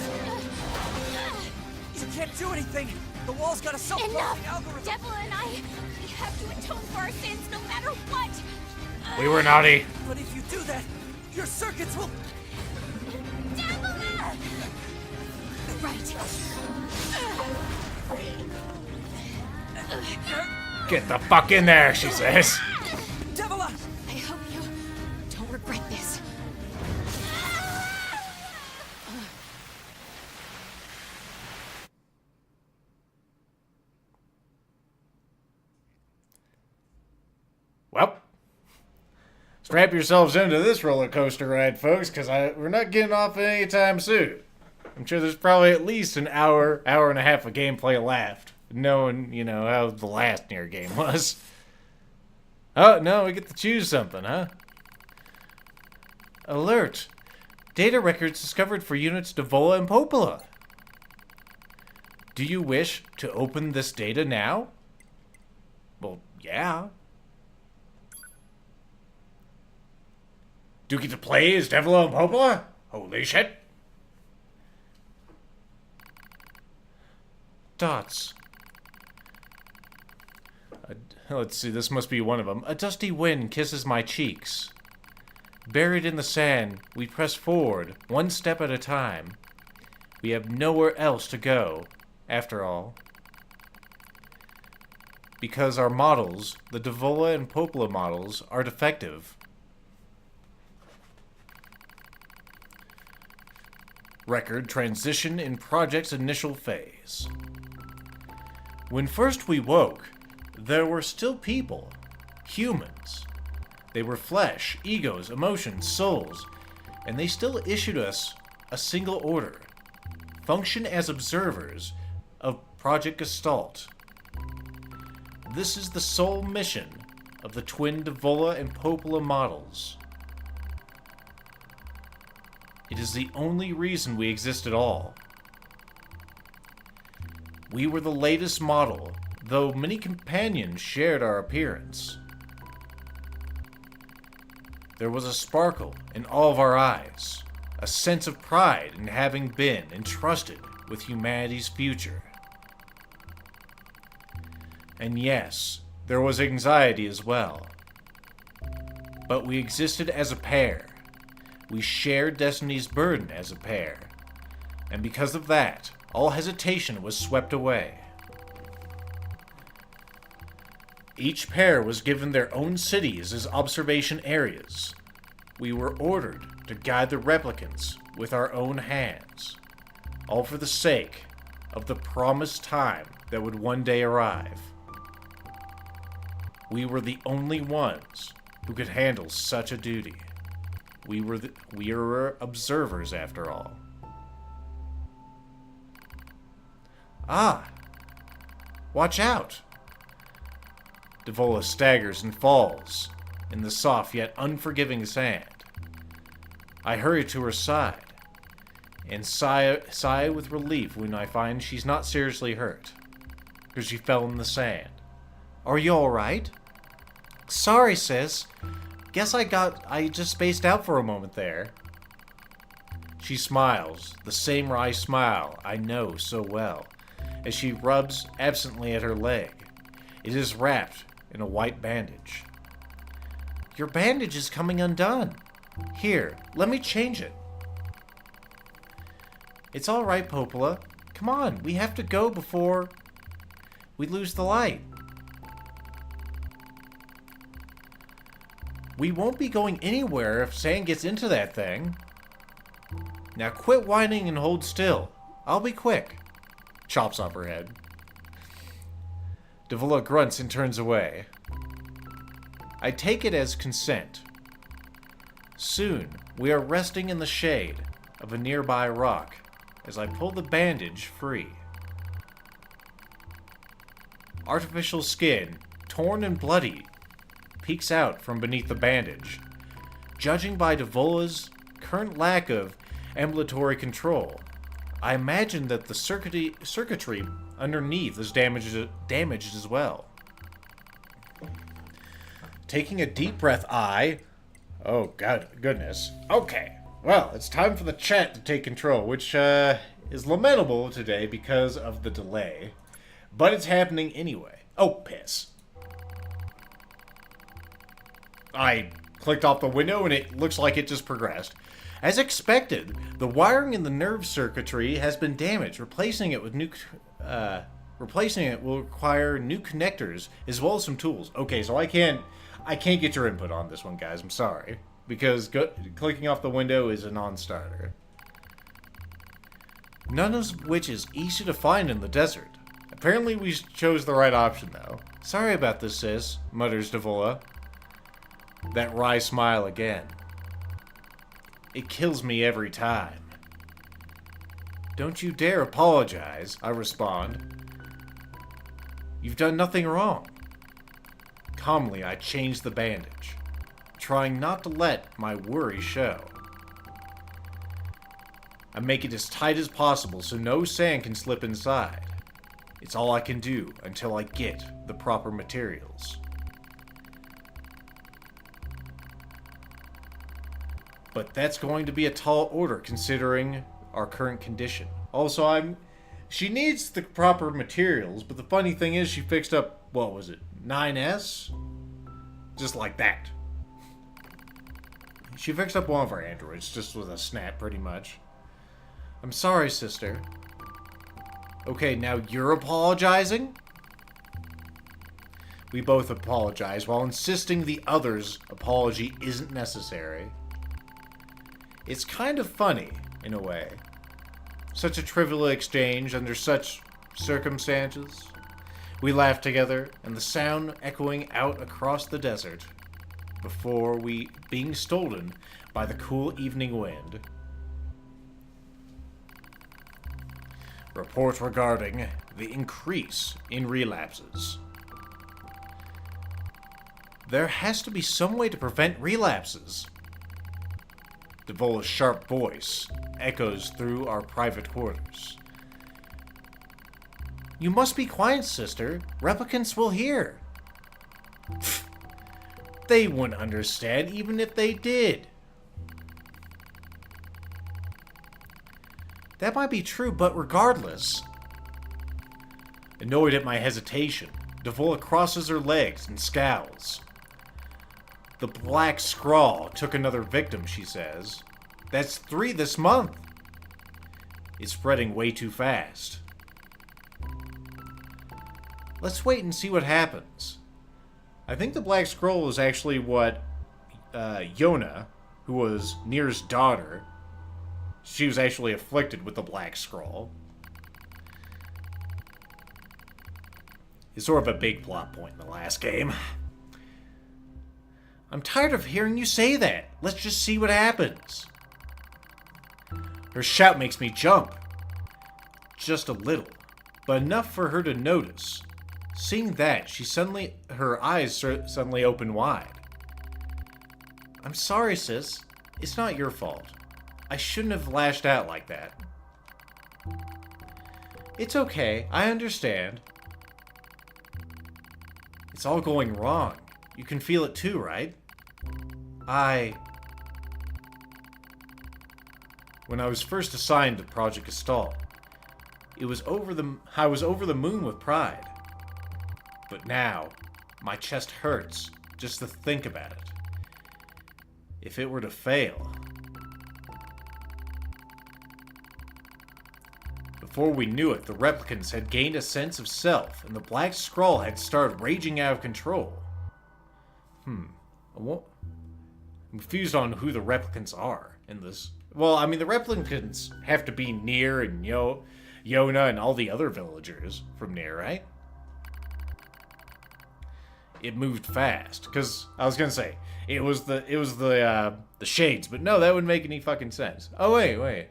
out! You can't do anything! The wall's got a self-closing algorithm! Devil and I, we have to atone for our sins no matter what! We were naughty. But if you do that, your circuits will... Devil! Right. Get the fuck in there, she says. Devil! I hope you don't regret this. Well, strap yourselves into this roller coaster ride, folks, because we're not getting off anytime soon. I'm sure there's probably at least an hour and a half of gameplay left, knowing, you know, how the last Nier game was. Oh, no, we get to choose something, huh? Alert! Data records discovered for units Devola and Popola. Do you wish to open this data now? Well, yeah. Do you get to play as Devola and Popola? Holy shit! Dots. Let's see, this must be one of them. A dusty wind kisses my cheeks. Buried in the sand, we press forward, one step at a time. We have nowhere else to go, after all. Because our models, the Devola and Popola models, are defective. Record transition in project's initial phase. When first we woke, there were still people, humans. They were flesh, egos, emotions, souls, and they still issued us a single order. Function as observers of Project Gestalt. This is the sole mission of the twin Devola and Popola models. It is the only reason we exist at all. We were the latest model, though many companions shared our appearance. There was a sparkle in all of our eyes, a sense of pride in having been entrusted with humanity's future. And yes, there was anxiety as well. But we existed as a pair. We shared destiny's burden as a pair. And because of that, all hesitation was swept away. Each pair was given their own cities as observation areas. We were ordered to guide the replicants with our own hands, all for the sake of the promised time that would one day arrive. We were the only ones who could handle such a duty. We were observers after all. Ah! Watch out! Devola staggers and falls in the soft yet unforgiving sand. I hurry to her side and sigh with relief when I find she's not seriously hurt, because she fell in the sand. Are you alright? Sorry, sis. Guess I just spaced out for a moment there. She smiles, the same wry smile I know so well, as she rubs absently at her leg. It is wrapped in a white bandage. Your bandage is coming undone. Here, let me change it. It's all right, Popola. Come on, we have to go before we lose the light. We won't be going anywhere if sand gets into that thing. Now quit whining and hold still. I'll be quick. Chops off her head. Devola grunts and turns away. I take it as consent. Soon, we are resting in the shade of a nearby rock as I pull the bandage free. Artificial skin, torn and bloody, peeks out from beneath the bandage. Judging by Devola's current lack of ambulatory control, I imagine that the circuitry underneath is damaged as well. Taking a deep breath, oh goodness. Okay, Well, it's time for the chat to take control, which is lamentable today because of the delay. But it's happening anyway. Oh, piss. I clicked off the window and it looks like it just progressed. As expected, the wiring in the nerve circuitry has been damaged. Replacing it will require new connectors as well as some tools. Okay, so I can't get your input on this one, guys. I'm sorry. Because clicking off the window is a non-starter. None of which is easy to find in the desert. Apparently we chose the right option, though. Sorry about this, sis, mutters Devola. That wry smile again. It kills me every time. Don't you dare apologize, I respond. You've done nothing wrong. Calmly, I change the bandage, trying not to let my worry show. I make it as tight as possible so no sand can slip inside. It's all I can do until I get the proper materials. But that's going to be a tall order considering our current condition. Also, she needs the proper materials, but the funny thing is she fixed up, what was it, 9S? Just like that. She fixed up one of our androids, just with a snap, pretty much. I'm sorry, sister. Okay, now you're apologizing? We both apologize while insisting the other's apology isn't necessary. It's kind of funny, in a way. Such a trivial exchange under such circumstances. We laugh together, and the sound echoing out across the desert before being stolen by the cool evening wind. Report regarding the increase in relapses. There has to be some way to prevent relapses. Devola's sharp voice echoes through our private quarters. You must be quiet, sister. Replicants will hear. They wouldn't understand even if they did. That might be true, but regardless. Annoyed at my hesitation, Devola crosses her legs and scowls. The black scrawl took another victim, she says. That's 3 this month. It's spreading way too fast. Let's wait and see what happens. I think the black scroll is actually what Yona, who was Nier's daughter, she was actually afflicted with the black scroll. It's sort of a big plot point in the last game. I'm tired of hearing you say that. Let's just see what happens. Her shout makes me jump. Just a little, but enough for her to notice. Seeing that, her eyes suddenly open wide. I'm sorry, sis. It's not your fault. I shouldn't have lashed out like that. It's okay. I understand. It's all going wrong. You can feel it too, right? When I was first assigned to Project Gestalt, I was over the moon with pride. But now, my chest hurts just to think about it. If it were to fail. Before we knew it, the replicants had gained a sense of self, and the Black Scrawl had started raging out of control. I'm confused on who the replicants are in this. Well, I mean, the replicants have to be Nier and Yona and all the other villagers from Nier, right? It moved fast, because I was gonna say it was the shades, but no, that wouldn't make any fucking sense. Oh wait.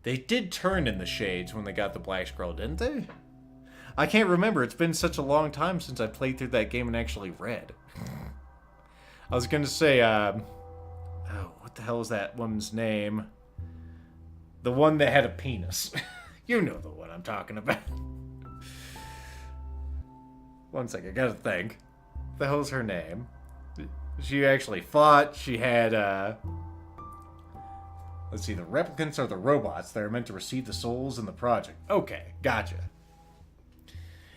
They did turn in the shades when they got the Black Scroll, didn't they? I can't remember. It's been such a long time since I played through that game and actually read. I was gonna say, what the hell is that woman's name? The one that had a penis. You know the one I'm talking about. One second, I gotta think. What the hell's her name? She actually fought. She had, Let's see, the replicants are the robots that are meant to receive the souls in the project. Okay, gotcha.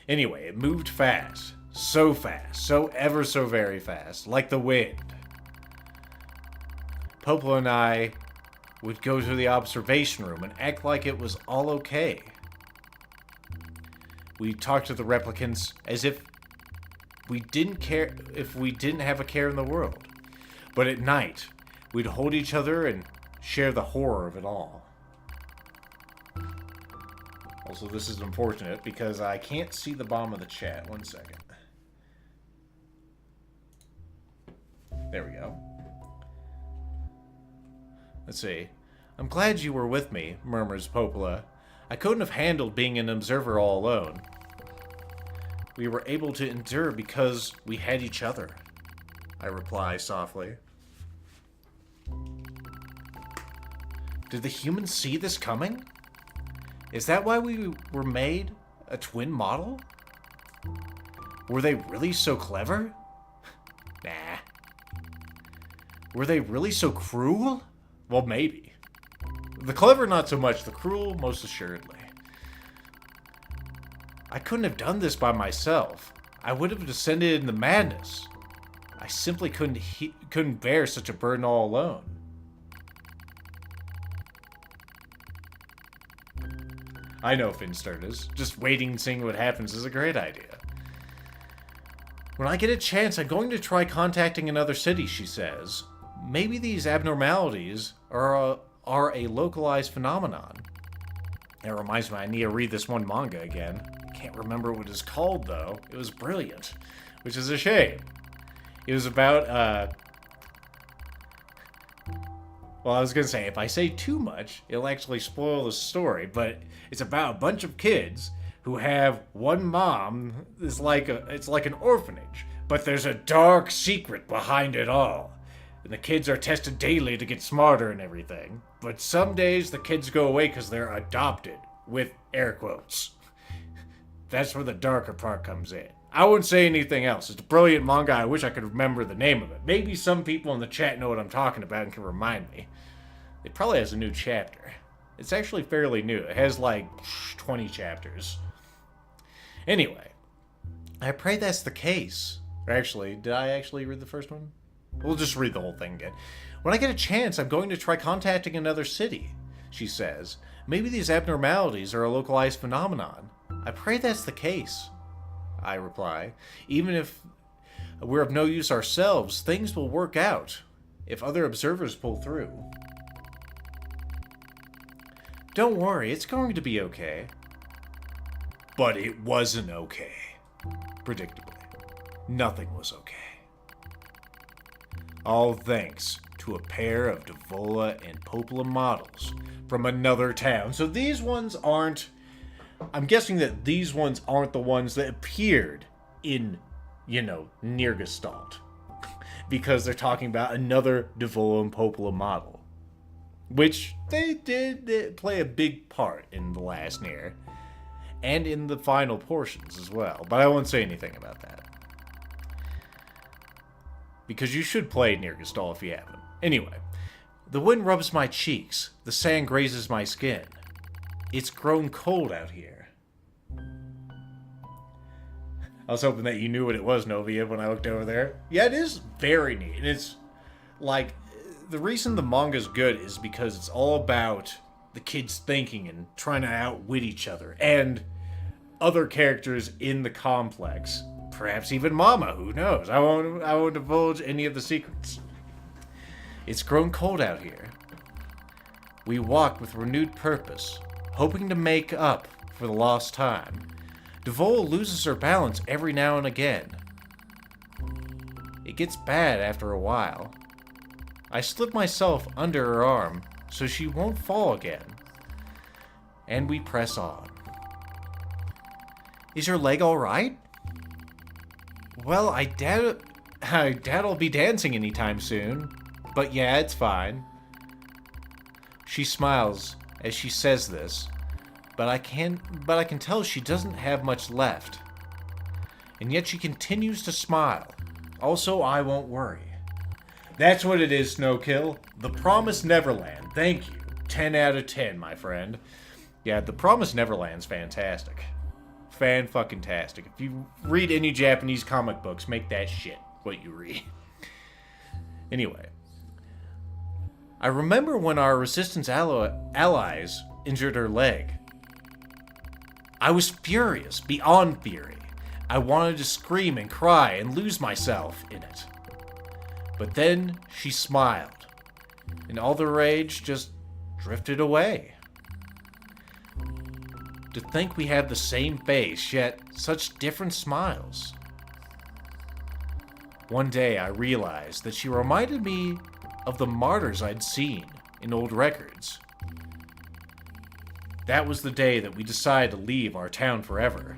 Anyway, it moved fast. So fast. So ever so very fast. Like the wind. Popo and I would go to the observation room and act like it was all okay. We talked to the replicants as if we didn't care, if we didn't have a care in the world. But at night, we'd hold each other and share the horror of it all. Also, this is unfortunate because I can't see the bottom of the chat. 1 second. There we go. Let's see. I'm glad you were with me, murmurs Popola. I couldn't have handled being an observer all alone. We were able to endure because we had each other, I reply softly. Did the humans see this coming? Is that why we were made a twin model? Were they really so clever? Nah. Were they really so cruel? Well, maybe. The clever, not so much. The cruel, most assuredly. I couldn't have done this by myself. I would have descended into madness. I simply couldn't bear such a burden all alone. I know, Finsturtus. Just waiting and seeing what happens is a great idea. When I get a chance, I'm going to try contacting another city, she says. Maybe these abnormalities are a localized phenomenon. It reminds me I need to read this one manga again. Can't remember what it's called, though. It was brilliant, which is a shame. It was about, well, I was going to say, if I say too much, it'll actually spoil the story, but it's about a bunch of kids who have one mom. It's like an orphanage, but there's a dark secret behind it all. And the kids are tested daily to get smarter and everything. But some days the kids go away because they're adopted, with air quotes. That's where the darker part comes in. I wouldn't say anything else. It's a brilliant manga. I wish I could remember the name of it. Maybe some people in the chat know what I'm talking about and can remind me. It probably has a new chapter. It's actually fairly new. It has like 20 chapters. Anyway, I pray that's the case. Or actually, did I actually read the first one? We'll just read the whole thing again. When I get a chance, I'm going to try contacting another city, she says. Maybe these abnormalities are a localized phenomenon. I pray that's the case, I reply. Even if we're of no use ourselves, things will work out if other observers pull through. Don't worry, it's going to be okay. But it wasn't okay. Predictably, nothing was okay. All thanks to a pair of Devola and Popola models from another town. So these ones aren't... I'm guessing that these ones aren't the ones that appeared in, Nier Gestalt. Because they're talking about another Devola and Popola model. Which they did play a big part in the last Nier. And in the final portions as well. But I won't say anything about that. Because you should play Nier Gestalt if you haven't. Anyway, the wind rubs my cheeks. The sand grazes my skin. It's grown cold out here. I was hoping that you knew what it was, Novia, when I looked over there. Yeah, it is very neat. And it's like, the reason the manga's good is because it's all about the kids thinking and trying to outwit each other. And other characters in the complex. Perhaps even Mama, who knows? I won't divulge any of the secrets. It's grown cold out here. We walk with renewed purpose, hoping to make up for the lost time. Devola loses her balance every now and again. It gets bad after a while. I slip myself under her arm so she won't fall again. And we press on. Is your leg all right? Well, I doubt I'll be dancing anytime soon. But yeah, it's fine. She smiles as she says this, but I can tell she doesn't have much left. And yet she continues to smile. Also, I won't worry. That's what it is, Snowkill. The Promised Neverland. Thank you. 10 out of 10, my friend. Yeah, The Promised Neverland's fantastic. Fan-fucking-tastic. If you read any Japanese comic books, make that shit what you read. Anyway. I remember when our resistance allies injured her leg. I was furious, beyond fury. I wanted to scream and cry and lose myself in it. But then she smiled, and all the rage just drifted away. To think we had the same face, yet such different smiles. One day I realized that she reminded me of the martyrs I'd seen in old records. That was the day that we decided to leave our town forever.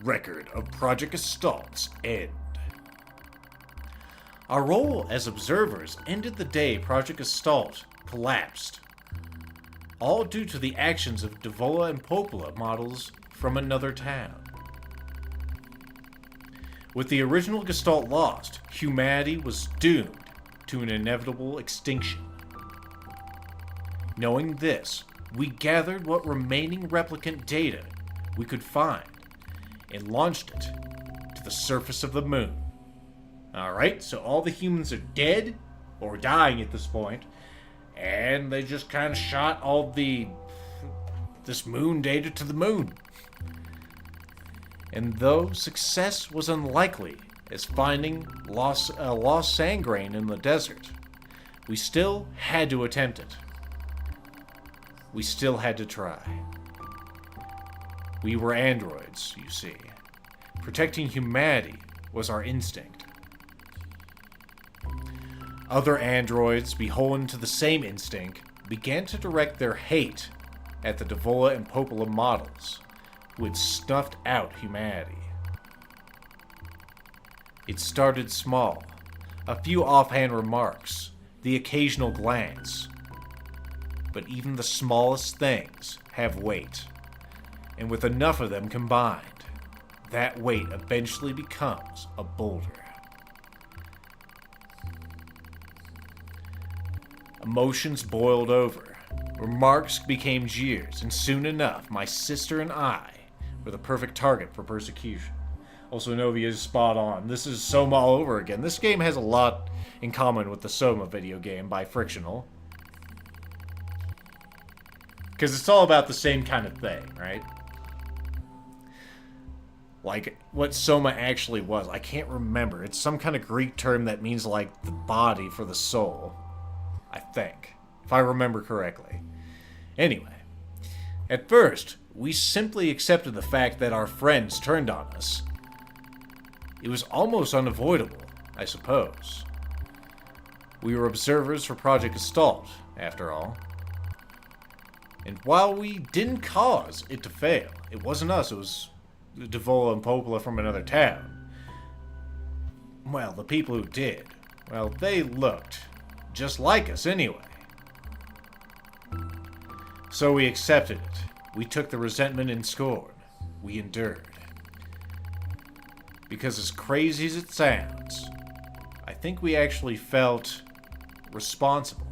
Record of Project Gestalt's end. Our role as observers ended the day Project Gestalt collapsed. All due to the actions of Devola and Popola models from another town. With the original Gestalt lost, humanity was doomed to an inevitable extinction. Knowing this, we gathered what remaining replicant data we could find and launched it to the surface of the moon. Alright, so all the humans are dead or dying at this point, and they just kind of shot all this moon data to the moon. And though success was unlikely as finding a lost Sangrain in the desert, we still had to attempt it. We still had to try. We were androids, you see. Protecting humanity was our instinct. Other androids, beholden to the same instinct, began to direct their hate at the Devola and Popola models, who had snuffed out humanity. It started small, a few offhand remarks, the occasional glance. But even the smallest things have weight, and with enough of them combined, that weight eventually becomes a boulder. Emotions boiled over, remarks became jeers, and soon enough, my sister and I were the perfect target for persecution. Also, Novia is spot on. This is Soma all over again. This game has a lot in common with the Soma video game by Frictional. Because it's all about the same kind of thing, right? Like, what Soma actually was. I can't remember. It's some kind of Greek term that means, like, the body for the soul. I think. If I remember correctly. Anyway. At first, we simply accepted the fact that our friends turned on us. It was almost unavoidable, I suppose. We were observers for Project Gestalt, after all. And while we didn't cause it to fail, it wasn't us, it was Devola and Popola from another town. Well, the people who did, well, they looked just like us anyway. So we accepted it. We took the resentment and scorn. We endured. Because as crazy as it sounds, I think we actually felt responsible.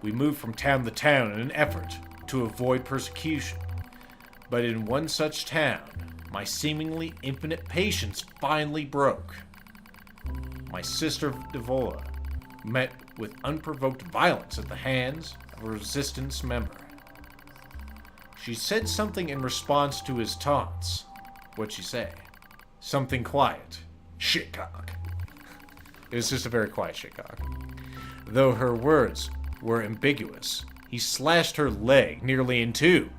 We moved from town to town in an effort to avoid persecution. But in one such town, my seemingly infinite patience finally broke. My sister Devola met with unprovoked violence at the hands of a resistance member. She said something in response to his taunts. What'd she say? Something quiet. Shitcock. It was just a very quiet shitcock. Though her words were ambiguous, he slashed her leg nearly in two.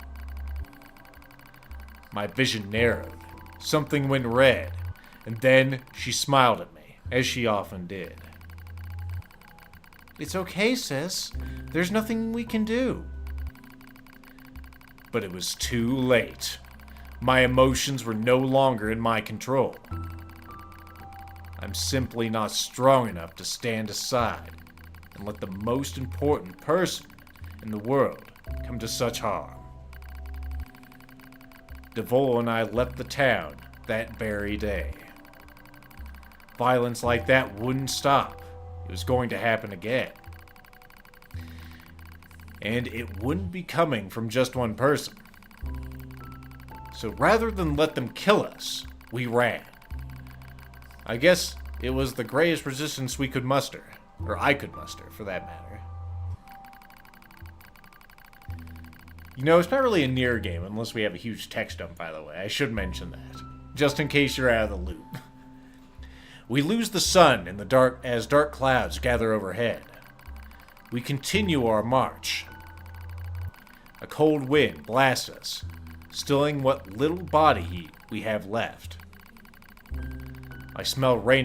My vision narrowed. Something went red, and then she smiled at me, as she often did. It's okay, sis. There's nothing we can do. But it was too late. My emotions were no longer in my control. I'm simply not strong enough to stand aside and let the most important person in the world come to such harm. Devola and I left the town that very day. Violence like that wouldn't stop, it was going to happen again. And it wouldn't be coming from just one person. So rather than let them kill us, we ran. I guess it was the greatest resistance we could muster. Or I could muster, for that matter. You know, it's not really a Nier game unless we have a huge text dump, by the way. I should mention that. Just in case you're out of the loop. We lose the sun in the dark as dark clouds gather overhead. We continue our march. A cold wind blasts us, stilling what little body heat we have left. I smell rain in